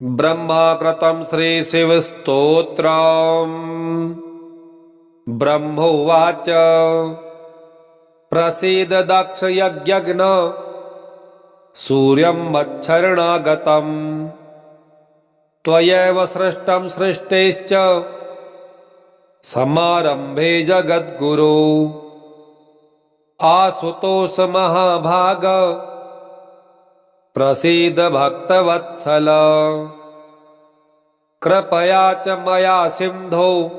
ब्रह्माकृतं श्रीशिवस्तोत्रम्। ब्रह्मोवाच प्रसीद दक्ष यज्ञघ्न सूर्यं मच्छरणागतम् त्वयैव सृष्टं सृष्टेश्च समारम्भे जगद्गुरो। आसुतोष महाभाग प्रसीद भक्तवत्सल कृपया च मया सिन्धो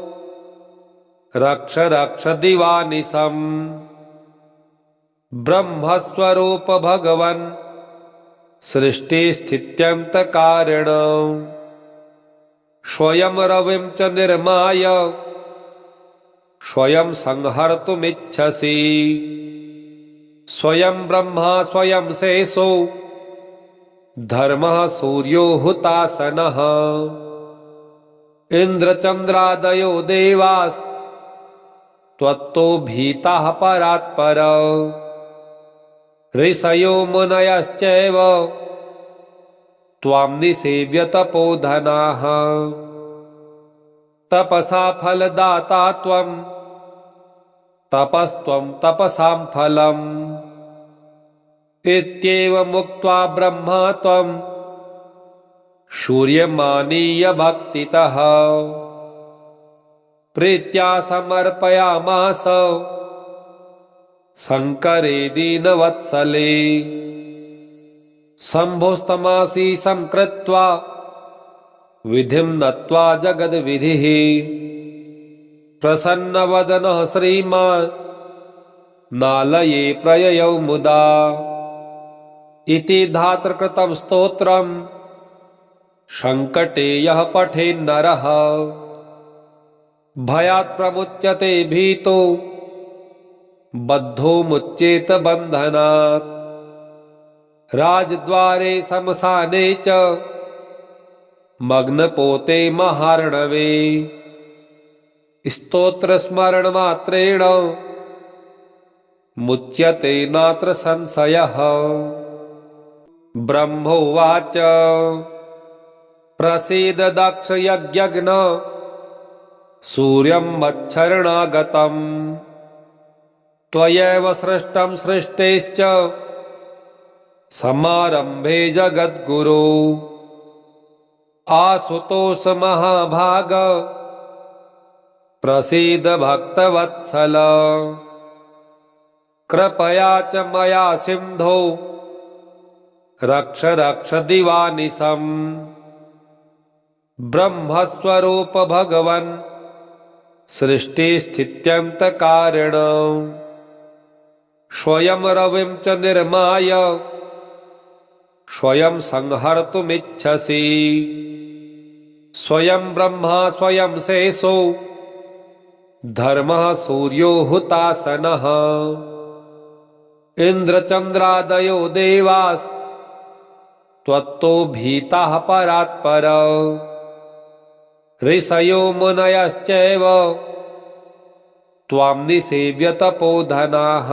रक्ष रक्ष दिवानिशम्। ब्रह्मस्वरूप भगवन् सृष्टिस्थित्यन्तकारण स्वयं रविं च निर्माय स्वयं संहर्तुमिच्छसि। स्वयं ब्रह्मा स्वयं शेषो धर्मः सूर्यो हुतासनः। इन्द्रचन्द्रादयो देवास् त्वत्तो भीताः परात्पर। ऋषयो मुनयश्चैव त्वां निसेव्य तपोधनाः। तपसा फलदाता त्वं तपस्त्वं तपसां फलम्। इत्येवमुक्त्वा ब्रह्मा त्वं शूर्यमानीय भक्तितः प्रीत्या समर्पयामास शङ्करे दीनवत्सले। शम्भोस्तमासीसं कृत्वा विधिं नत्वा जगद्विधिः प्रसन्नवदनः श्रीमान् नालये प्रययौ मुदा। इति धातृकृतं स्तोत्रम् सङ्कटे यः पठेन्नरः भयात् प्रमुच्यते भीतो बद्धो मुच्येत बन्धनात्। राजद्वारे श्मशाने च मग्नपोते महार्णवे स्तोत्रस्मरणमात्रेण मुच्यते नात्र संशयः। ब्रह्मोवाच प्रसीद दक्ष यज्ञघ्न सूर्यं मच्छरणागतम् त्वयैव सृष्टं सृष्टेश्च समारम्भे जगद्गुरो। आसुतोष महाभाग प्रसीद भक्तवत्सल कृपया च मया सिन्धो रक्ष रक्ष दिवानिशम्। ब्रह्मस्वरूप भगवन् सृष्टिस्थित्यन्तकारण स्वयं रविं च निर्माय स्वयं संहर्तुमिच्छसि। स्वयं ब्रह्मा स्वयं शेषो धर्मः सूर्यो हुतासनः। इन्द्रचन्द्रादयो देवास् त्वत्तो भीताः परात्पर। ऋषयो मुनयश्चैव त्वां निसेव्य तपोधनाः।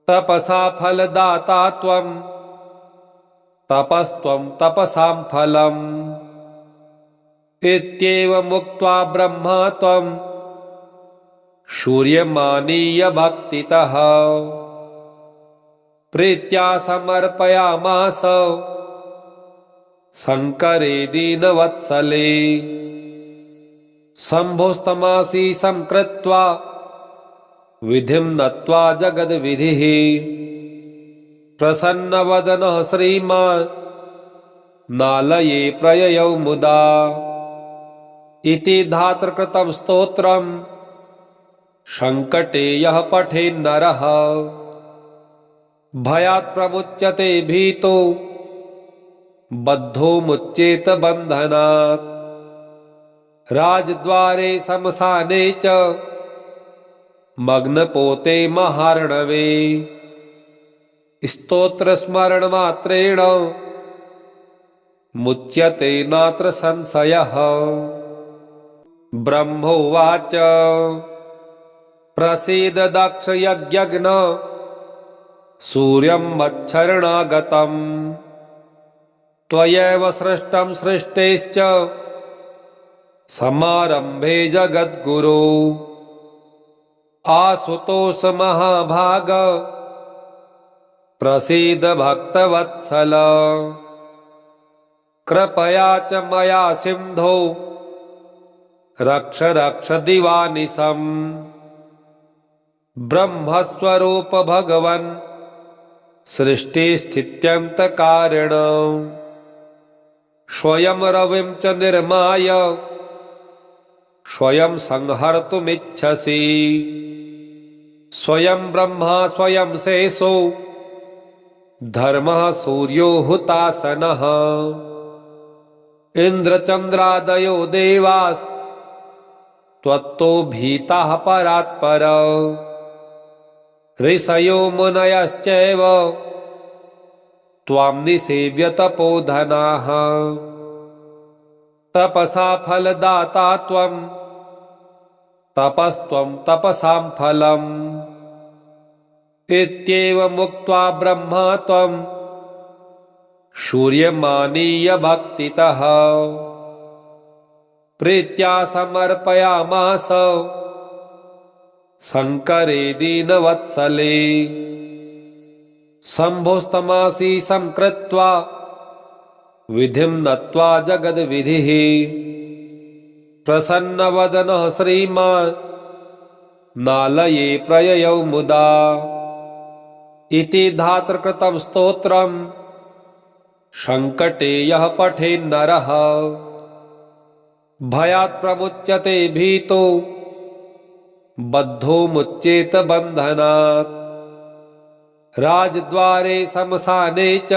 तपसा फलदाता त्वं तपस्त्वं तपसां फलम्। इत्येवमुक्त्वा ब्रह्मा त्वं शूर्यमानीय भक्तितः प्रीत्या समर्पयामास शङ्करे दीनवत्सले। शम्भोस्तमासीसं कृत्वा विधिं नत्वा जगद्विधिः प्रसन्नवदनः श्रीमान् नालये प्रययौ मुदा। इति धातृकृतं स्तोत्रम् सङ्कटे यः पठेन्नरः भयात् प्रमुच्यते भीतो बद्धो मुच्येत बन्धनात्। राजद्वारे श्मशाने च मग्नपोते महार्णवे स्तोत्रस्मरणमात्रेण मुच्यते नात्र संशयः। ब्रह्मोवाच प्रसीद दक्ष यज्ञघ्न सूर्यं मच्छरणागतम् त्वयैव सृष्टं सृष्टेश्च समारंभे जगद्गुरो आसुतोष महाभाग प्रसीद भक्तवत्सल कृपया च मया सिंधो रक्ष रक्ष दिवानिशम् ब्रह्मस्वरूप भगवन् सृष्टिस्थित्यन्त कारण स्वयं रविं च निर्माय स्वयं संहर्तुमिच्छसि स्वयं ब्रह्मा स्वयं शेषो धर्मः सूर्यो हुतासनः इंद्रचंद्रादयो देवास् त्वत्तो भीताः परात्पर ऋषयो मुनयश्चैव त्वां निसेव्य तपोधनाः तपसा फलदाता त्वं तपस्त्वं तपसां फलम् इत्येवमुक्त्वा ब्रह्मा त्वं शूर्यमानीय भक्तितः प्रीत्या समर्पयामास शंकरे दीनवत्सले शंभोस्तमासी संकृत्वा विधिं नत्वा जगद्विधिः प्रसन्नवदनः श्रीमान् नालये प्रययौ मुदा इति धातृकृतं स्तोत्रम् संकटे यः पठेन्नरः भयात् प्रमुच्यते भीतो बद्धो मुच्येत बन्धनात् राजद्वारे शमशाने च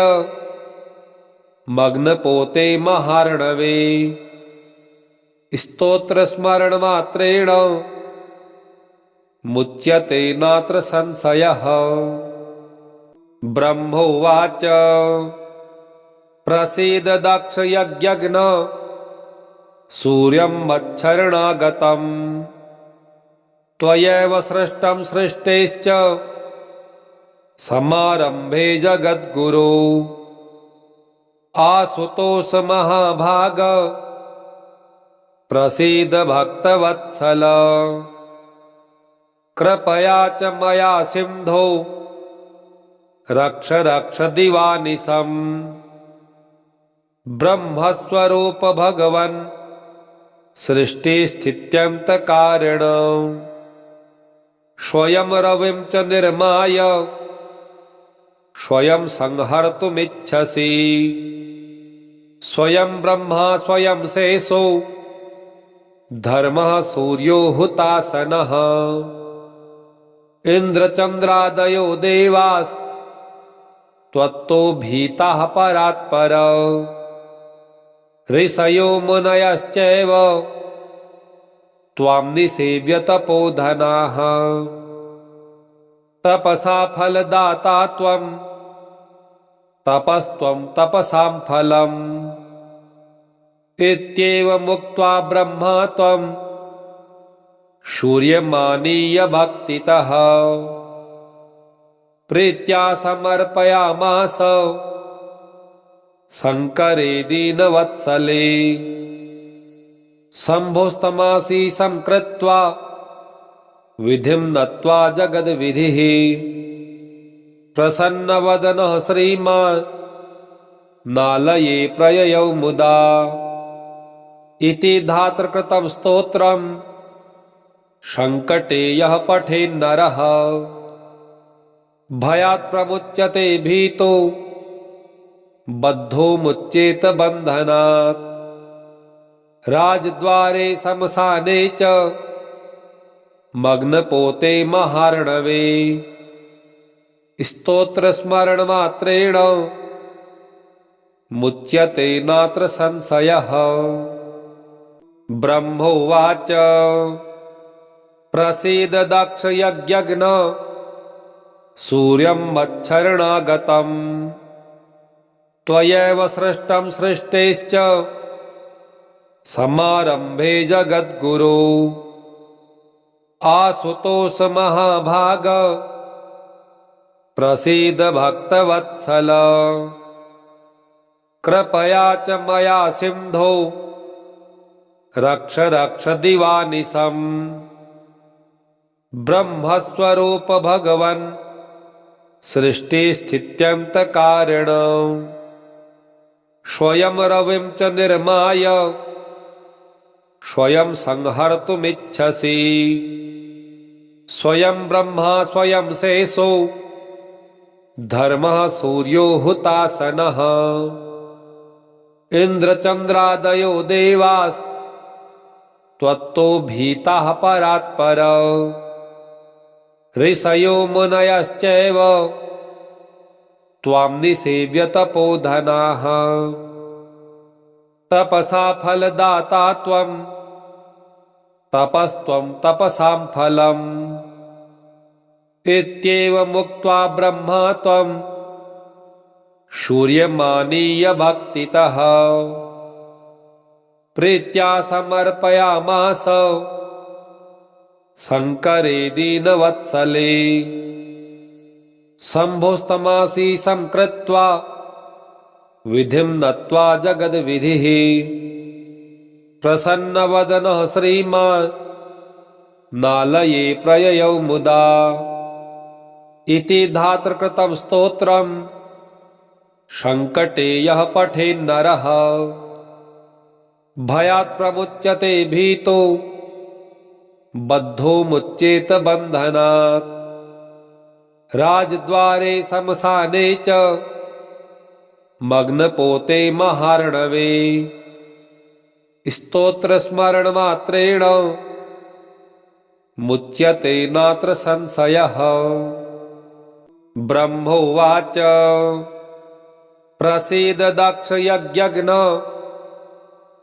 मग्नपोते महार्णवे स्तोत्रस्मरणमात्रेण मुच्यते नात्र संशयः ब्रह्मोवाच प्रसीद दक्ष यज्ञघ्न सूर्यं मच्छरणागतम् त्वयैव सृष्टं सृष्टेश्च समारंभे जगद्गुरो आसुतोष महाभाग प्रसीद भक्तवत्सल कृपया च मया सिंधो रक्ष रक्ष दिवानिशम् ब्रह्मस्वरूप भगवन् सृष्टिस्थित्यन्त कारण स्वयं रविं च निर्माय स्वयं संहर्तुमिच्छसि स्वयं ब्रह्मा स्वयं शेषो धर्मः सूर्यो हुतासनः इंद्रचंद्रादयो देवास् त्वत्तो भीताः परात्पर ऋषयो मुनयश्चैव त्वां निसेव्य तपोधनाः तपसा फलदाता त्वं तपस्त्वं तपसां फलम् इत्येवमुक्त्वा ब्रह्मा त्वं शूर्यमानीय भक्तितः प्रीत्या समर्पयामास शंकरे दीनवत्सले शंभोस्तमासी संकृत्वा विधिं नत्वा जगद्विधिः प्रसन्नवदनः श्रीमान् नालये प्रययौ मुदा इति धातृकृतं स्तोत्रम् संकटे यः पठेन्नरः भयात् प्रमुच्यते भीतो बद्धो मुच्येत बन्धनात् राजद्वारे शमशाने च मग्नपोते महार्णवे स्तोत्रस्मरणमात्रेण मुच्यते नात्र संशयः ब्रह्मोवाच प्रसीद दक्ष यज्ञघ्न सूर्यं मच्छरणागतम् त्वयैव सृष्टं सृष्टेश्च समारंभे जगद्गुरो आसुतोष महाभाग प्रसीद भक्तवत्सल कृपया च मया सिन्धो रक्ष रक्ष दिवानिशम् ब्रह्मस्वरूप भगवन् सृष्टिस्थित्यन्तकारण स्वयं रविं च निर्माय स्वयं संहर्तुमिच्छसि स्वयं ब्रह्मा स्वयं शेषो धर्मः सूर्यो हुतासनः इन्द्रचन्द्रादयो देवास् त्वत्तो भीताः परात्पर ऋषयो मुनयश्चैव त्वां निसेव्य तपोधनाः तपसा फलदाता त्वं तपस्त्वं तपसां फलम् इत्येवमुक्त्वा ब्रह्मा त्वं शूर्यमानीय भक्तितः प्रीत्या समर्पयामास शङ्करे दीनवत्सले शम्भोस्तमासि संकृत्वा विधिं नत्वा जगद्विधिः प्रसन्नवदनः श्रीमान् नालये प्रययौ मुदा इति धातृकृतं स्तोत्रम् सङ्कटे यः पठेन्नरः भयात् प्रमुच्यते भीतो बद्धो मुच्येत बन्धनात् राजद्वारे शमशाने च मग्नपोते महार्णवे स्तोत्रस्मरणमात्रेण मुच्यते नात्र संशयः ब्रह्मोवाच प्रसीद दक्ष यज्ञघ्न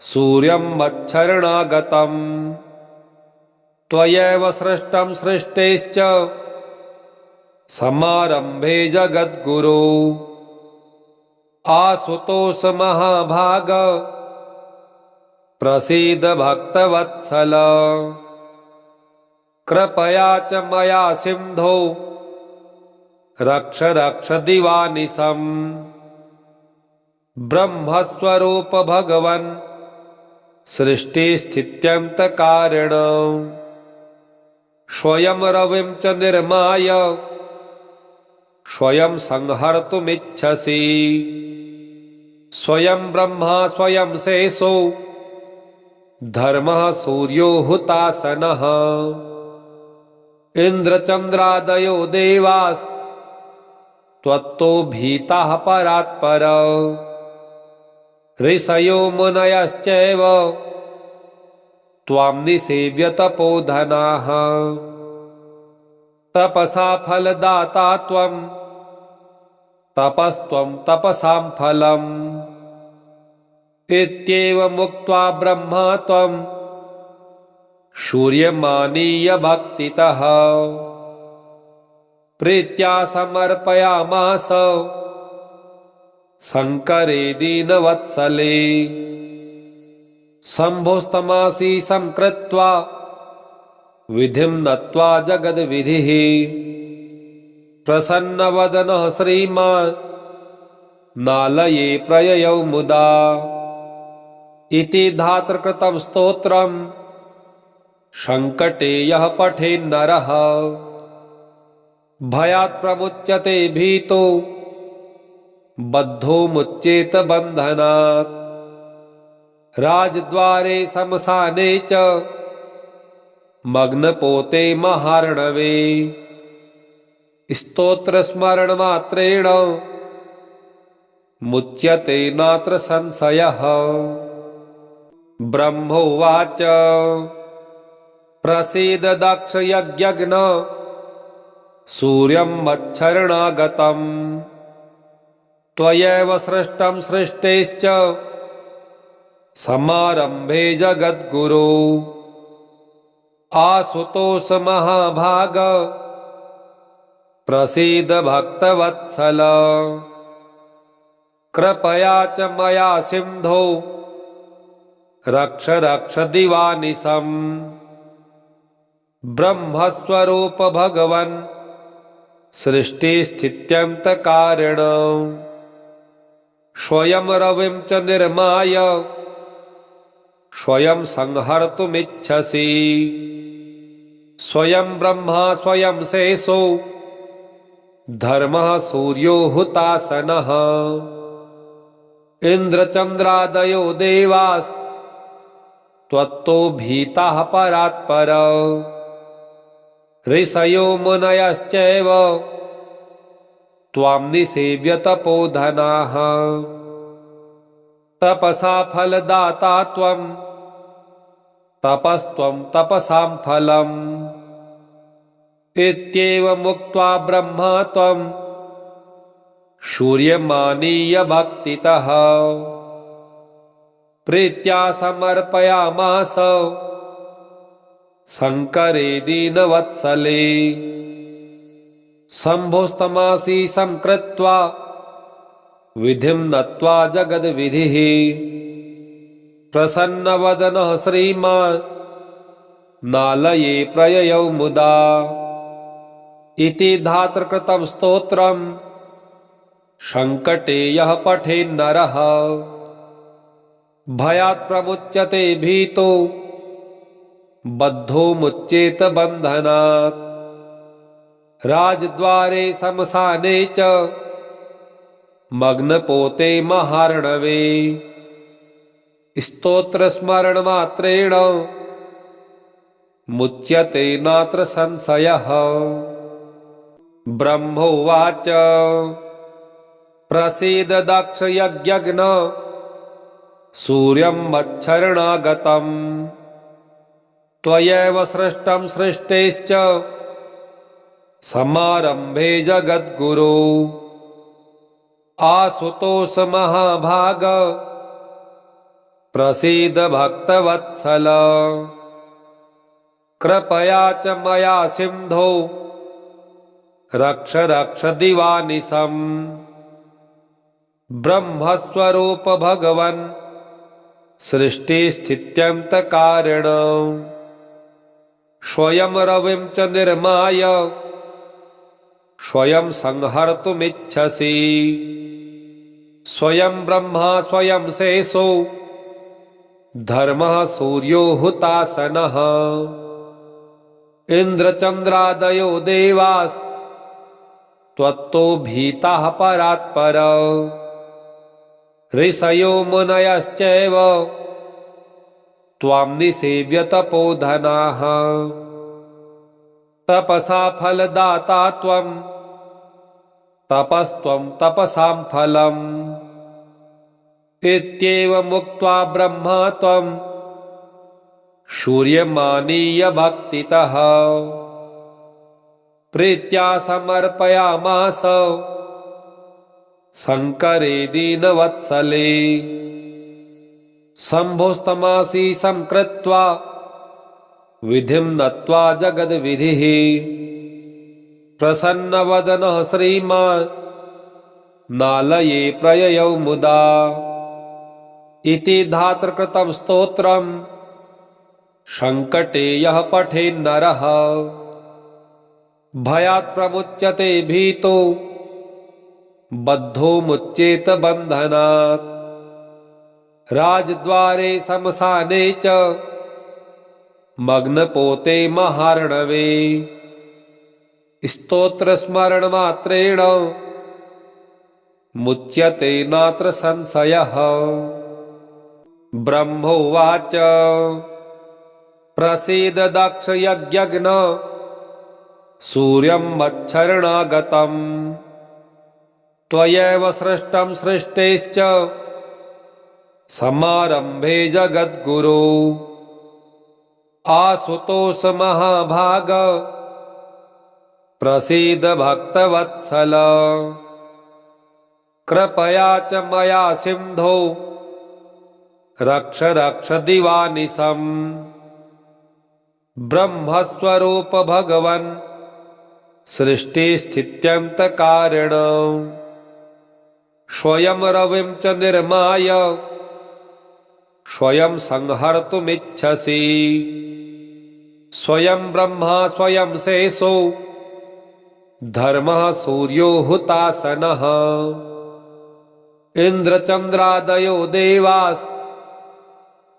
सूर्यं मच्छरणागतम् त्वयैव सृष्टं सृष्टेश्च समारम्भे जगद्गुरो आसुतोष महाभाग प्रसीद भक्तवत्सल कृपया च मया सिन्धो रक्ष रक्ष दिवानिशम् ब्रह्मस्वरूप भगवन् सृष्टिस्थित्यन्तकारण स्वयं रविं च निर्माय स्वयं संहर्तुमिच्छसि स्वयं ब्रह्मा स्वयं शेषो धर्मः सूर्यो हुतासनः इन्द्रचन्द्रादयो देवास् त्वत्तो भीताः परात्पर ऋषयो मुनयश्चैव त्वां निसेव्य तपोधनाः तपसा फलदाता त्वं तपस्त्वं तपसां फलम् इत्येवमुक्त्वा ब्रह्मा त्वं शूर्यमानीय भक्तितः प्रीत्या समर्पयामास शङ्करे दीनवत्सले शम्भोस्तमासि संकृत्वा विधिं नत्वा जगद्विधिः प्रसन्नवदनः श्रीमान् नालये प्रययौ मुदा इति धातृकृतं स्तोत्रम् सङ्कटे यः पठेन्नरः भयात् प्रमुच्यते भीतो बद्धो मुच्येत बन्धनात् राजद्वारे शमशाने च मग्नपोते महार्णवे स्तोत्रस्मरणमात्रेण मुच्यते नात्र संशयः ब्रह्मोवाच प्रसीद दक्ष यज्ञघ्न सूर्यं मच्छरणागतम् त्वयैव सृष्टं सृष्टेश्च समारम्भे जगद्गुरो आसुतोष महाभाग प्रसीद भक्तवत्सल कृपया च मया सिन्धो रक्ष रक्ष दिवानिशम् ब्रह्मस्वरूप भगवन् सृष्टिस्थित्यन्तकारण स्वयं रविं च निर्माय स्वयं संहर्तुमिच्छसि स्वयं ब्रह्मा स्वयं शेषो धर्मः सूर्यो हुतासनः इंद्रचंद्रादयो देवास् त्वत्तो भीताः परात्पर ऋषयो मुनयश्चैव त्वां निसेव्य तपोधनाः तपसा फलदाता त्वं तपस्त्वं तपसां फलम् इत्येवमुक्त्वा ब्रह्मा त्वं शूर्यमानीय भक्तितः प्रीत्या समर्पयामास शंकरे दीनवत्सले शंभुस्तमासी संकृत्वा विधिं नत्वा जगद्विधिः प्रसन्नवदनः श्रीमान् नालये प्रययौ मुदा इति धातृकृतं स्तोत्रम् संकटे यः पठेन्नरः भयात् प्रमुच्यते भीतो बद्धो मुच्येत बन्धनात् राजद्वारे शमशाने च मग्नपोते महार्णवे स्तोत्रस्मरणमात्रेण मुच्यते नात्र संशयः ब्रह्मोवाच प्रसीद दक्ष यज्ञघ्न सूर्यं मच्छरणागतम् त्वयैव सृष्टं सृष्टेश्च समारंभे जगद्गुरो आसुतोष महाभाग प्रसीद भक्तवत्सल कृपया च मया सिंधो रक्ष रक्ष दिवानिशम् ब्रह्मस्वरूप भगवन् सृष्टिस्थित्यन्त कारण स्वयं रविं च निर्माय स्वयं संहर्तुमिच्छसि स्वयं ब्रह्मा स्वयं शेषो धर्मः सूर्यो हुतासनः इंद्रचंद्रादयो देवास् त्वत्तो भीताः परात्पर ऋषयो मुनयश्चैव त्वां निसेव्य तपोधनाः तपसा फलदाता त्वं तपस्त्वं तपसां फलम् इत्येवमुक्त्वा ब्रह्मा त्वं शूर्यमानीय भक्तितः प्रीत्या समर्पयामास शंकरे दीनवत्सले शंभुस्तमासी संकृत्वा विधिं नत्वा जगद्विधिः प्रसन्नवदनः श्रीमान् नालये प्रययौ मुदा इति धातृकृतं स्तोत्रम् संकटे यः पठेन्नरः भयात् प्रमुच्यते भीतो बद्धो मुच्येत बन्धनात् राजद्वारे शमशाने च मग्नपोते महार्णवे स्तोत्रस्मरणमात्रेण मुच्यते नात्र संशयः ब्रह्मोवाच प्रसीद दक्ष यज्ञघ्न सूर्यं मच्छरणागतम् त्वयैव सृष्टं सृष्टेश्च समारंभे जगद्गुरो आसुतोष महाभाग प्रसीद भक्तवत्सल कृपया च मया सिंधो रक्ष रक्ष दिवानिशम् ब्रह्मस्वरूप भगवन् सृष्टिस्थित्यन्त कारण स्वयं रविं च निर्माय स्वयं संहर्तुमिच्छसि स्वयं ब्रह्मा स्वयं शेषो धर्मः सूर्यो हुतासनः इन्द्रचन्द्रादयो देवास्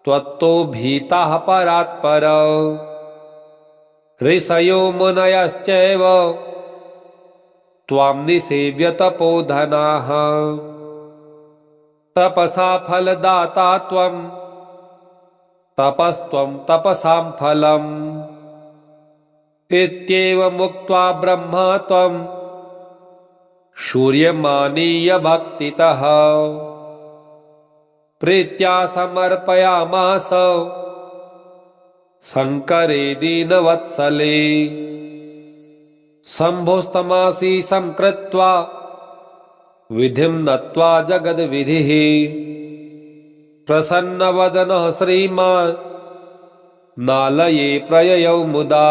त्वत्तो भीताः परात्पर ऋषयो मुनयश्चैव त्वां निसेव्य तपोधनाः तपसा फलदाता त्वं तपस्त्वं तपसां फलम् इत्येवमुक्त्वा ब्रह्मा त्वं शूर्यमानीय भक्तितः प्रीत्या समर्पयामास शङ्करे दीनवत्सले शम्भोस्तमासि संकृत्वा विधिं नत्वा जगद्विधिः प्रसन्नवदनः श्रीमान् नालये प्रययौ मुदा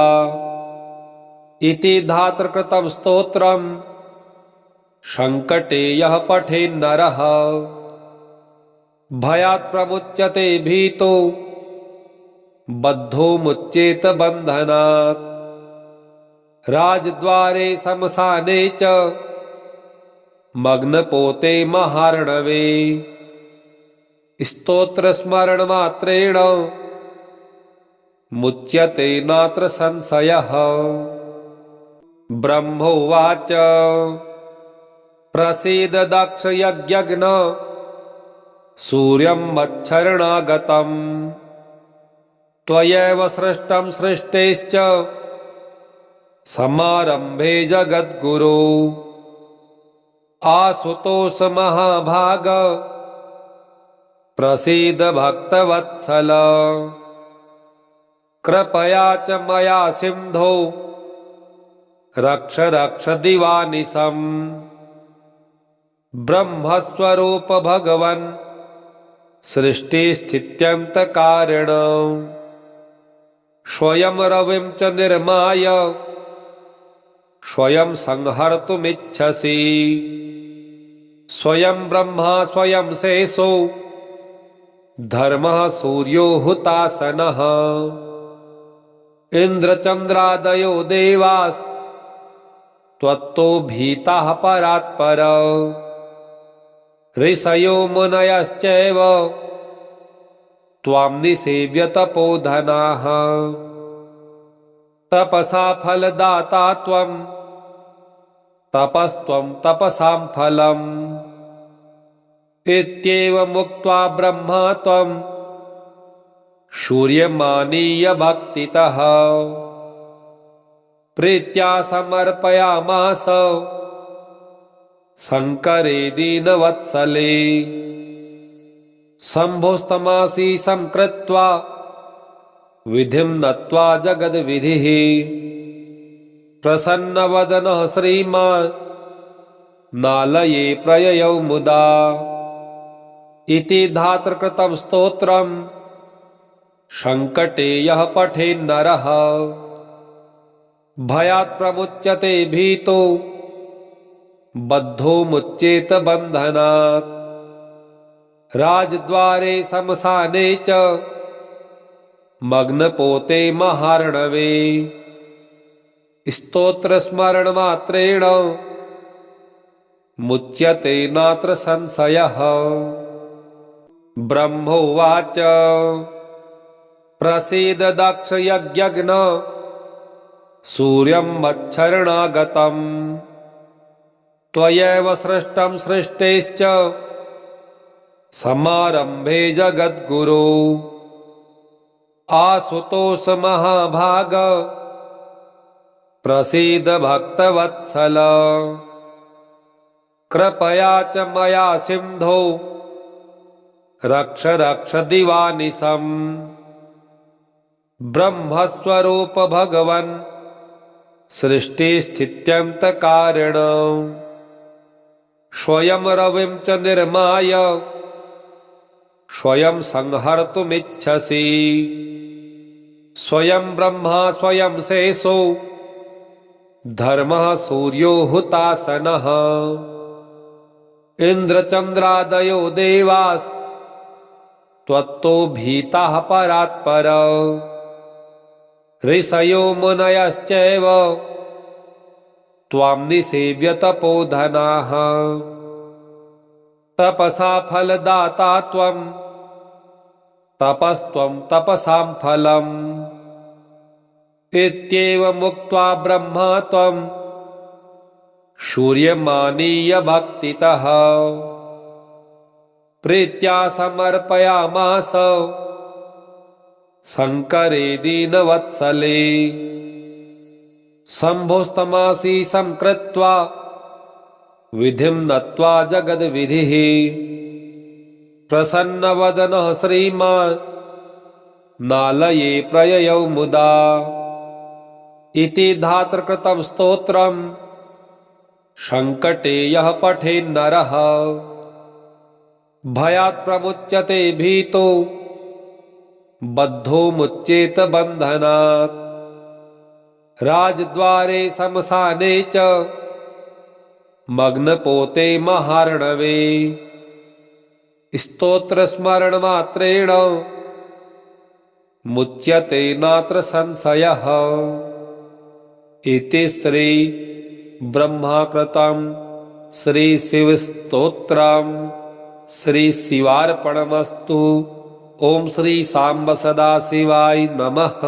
इति धातृकृतं स्तोत्रम् संकटे यः पठेन्नरः भयात् प्रमुच्यते भीतो बद्धो मुच्येत बन्धनात् राजद्वारे शमशाने च मग्नपोते महार्णवे स्तोत्रस्मरणमात्रेण मुच्यते नात्र संशयः ब्रह्मोवाच प्रसीद दक्ष यज्ञघ्न सूर्यं मच्छरणागतम् त्वयैव सृष्टं सृष्टेश्च समारम्भे जगद्गुरो आसुतोष महाभाग प्रसीद भक्तवत्सल कृपया च मया सिन्धो रक्ष रक्ष दिवानिशम् ब्रह्मस्वरूप भगवन् सृष्टिस्थित्यन्तकारण स्वयं रविं च निर्माय स्वयं संहर्तुमिच्छसि स्वयं ब्रह्मा स्वयं शेषो धर्मः सूर्यो हुतासनः इन्द्रचन्द्रादयो देवास् त्वत्तो भीताः परात्पर ऋषयो मुनयश्चैव त्वां निसेव्य तपोधनाः तपसा फलदाता त्वं तपस्त्वं तपसां फलम् इत्येवमुक्त्वा ब्रह्मा त्वं शूर्यमानीय भक्तितः प्रीत्या समर्पयामास शङ्करे दीनवत्सले शम्भोस्तमासि संकृत्वा विधिं नत्वा जगद्विधिः प्रसन्नवदनः श्रीमान् नालये प्रययौ मुदा इति धातृकृतं स्तोत्रम् संकटे यः पठेन्नरः भयात् प्रमुच्यते भीतो बद्धो मुच्येत बन्धनात् राजद्वारे शमशाने च मग्नपोते महार्णवे स्तोत्रस्मरणमात्रेण मुच्यते नात्र संशयः ब्रह्मोवाच प्रसीद दक्ष यज्ञघ्न सूर्यं मच्छरणागतम् त्वयैव सृष्टं सृष्टेश्च समारम्भे जगद्गुरो आसुतोष महाभाग प्रसीद भक्तवत्सल कृपया च मया सिन्धो रक्ष रक्ष दिवानिशम् ब्रह्मस्वरूप भगवन् सृष्टिस्थित्यन्तकारण स्वयं रविं च निर्माय स्वयं संहर्तुमिच्छसि स्वयं ब्रह्मा स्वयं शेषो धर्मः सूर्यो हुतासनः इन्द्रचन्द्रादयो देवास् त्वत्तो भीताः परात्पर ऋषयो मुनयश्चैव त्वां निसेव्य तपोधनाः तपसा फलदाता त्वं तपस्त्वं तपसां फलम् इत्येवमुक्त्वा ब्रह्मा त्वं शूर्यमानीय भक्तितः प्रीत्या समर्पयामास शङ्करे दीनवत्सले शम्भोस्तमासीसं कृत्वा विधिं नत्वा जगद्विधिः प्रसन्नवदनः श्रीमान् नालये प्रययौ मुदा इति धातृकृतं स्तोत्रम् सङ्कटे यः पठेन्नरः भयात् प्रमुच्यते भीतो बद्धो मुच्येत बन्धनात् राजद्वारे शमशाने च मग्नपोते महार्णवे स्तोत्रस्मरणमात्रेण मुच्यते नात्र संशयः इति श्री ब्रह्माकृतं श्री शिवस्तोत्रम् श्री शिवार्पणमस्तु। ओम श्री सांब सदाशिवाय नमः।